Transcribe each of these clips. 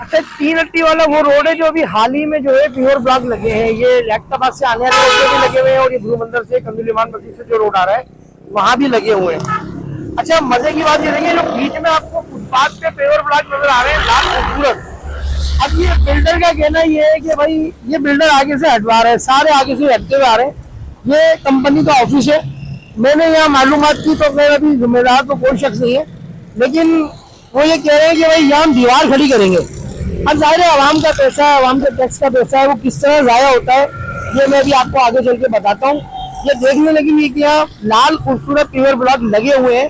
अच्छा, 380 वाला वो रोड है जो अभी हाल ही में जो है प्योर ब्लॉक लगे हैं, ये लैक्टाबाद से आने वाले रोड पे भी लगे हुए हैं और ये गुरु मंदिर से कंदुलीमान बस्ती से जो रोड आ रहा है वहां भी लगे हुए हैं। अच्छा, मजे की बात ये देखिए, जो बीच में आपको फुटपाथ पे प्योर ब्लॉक नजर आ रहे हैं लाल खूबसूरत। अब ये बिल्डर का कहना ये है कि भाई ये बिल्डर आगे से हटवा रहे हैं, सारे आगे से हटते हुए आ रहे हैं। ये कंपनी का ऑफिस है, मैंने यहाँ मालूमात की तो मैं अभी जिम्मेदार तो कोई शख्स नहीं है, लेकिन वो ये कह रहे हैं कि भाई यहाँ हम दीवार खड़ी करेंगे। अब जाहिर है आवाम का पैसा है, आवाम के टैक्स का पैसा है, वो किस तरह ज़ाया होता है ये मैं भी आपको आगे चल के बताता हूँ। ये देखने लगी नहीं कि यहाँ लाल खूबसूरत प्योर ब्लॉक लगे हुए हैं,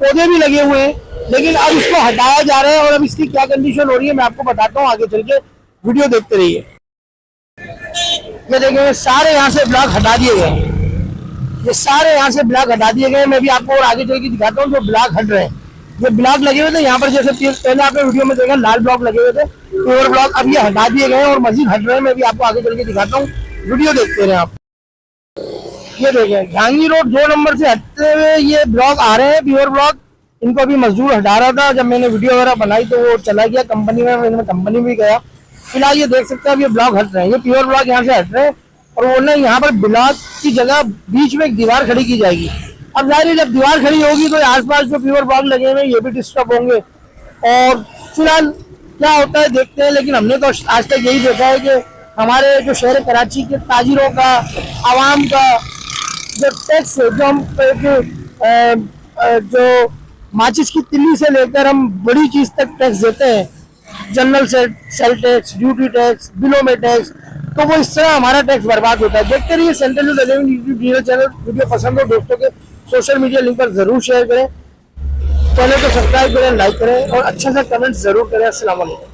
पौधे भी लगे हुए हैं, लेकिन अब इसको हटाया जा रहा है और अब इसकी क्या कंडीशन हो रही है मैं आपको बताता हूँ, आगे चल के वीडियो देखते रहिए। ये देखेंगे सारे यहाँ से ब्लॉक हटा दिए गए, ये सारे यहाँ से ब्लॉक हटा दिए गए। मैं भी आपको और आगे चल के दिखाता हूँ जो ब्लॉक हट रहे हैं। ये ब्लॉक लगे हुए थे यहाँ पर, जैसे पहले आपने वीडियो में देखा लाल ब्लॉक लगे हुए थे प्योर ब्लॉक, अब ये हटा दिए गए और मजीद हट रहे हैं। मैं भी आपको आगे चल के दिखाता हूँ, वीडियो देखते रहे आप। ये देखें जहांगीर रोड 2 नंबर से हटते हुए ये ब्लॉक आ रहे हैं प्योर ब्लॉक। इनको अभी मजदूर हटा रहा था, जब मैंने वीडियो वगैरह बनाई तो वो चला गया कंपनी में, मैं कंपनी भी गया। फिलहाल ये देख सकते हैं अब ये ब्लॉक हट रहे हैं, ये प्योर ब्लॉक यहाँ से हट रहे हैं और वो ना यहाँ पर ब्लॉक की जगह बीच में एक दीवार खड़ी की जाएगी। अब जाहिर है जब दीवार खड़ी होगी तो आसपास जो प्योर ब्लॉक लगे हुए हैं ये भी डिस्टर्ब होंगे और फिलहाल क्या होता है देखते हैं। लेकिन हमने तो आज तक यही देखा है कि हमारे जो शहर कराची के ताजिरों का, आवाम का जो टैक्स है, जो हम जो माचिस की तिल्ली से लेकर हम बड़ी चीज तक टैक्स देते हैं, general sale tax, duty tax, बिलों में टैक्स, तो वो इस तरह हमारा टैक्स बर्बाद होता है। देखते रहिए central news 11 YouTube channel. Video पसंद हो दोस्तों के सोशल मीडिया लिंक पर जरूर शेयर करें, चैनल को सब्सक्राइब करें, लाइक करें और अच्छा सा कमेंट जरूर करें। अस्सलाम वालेकुम।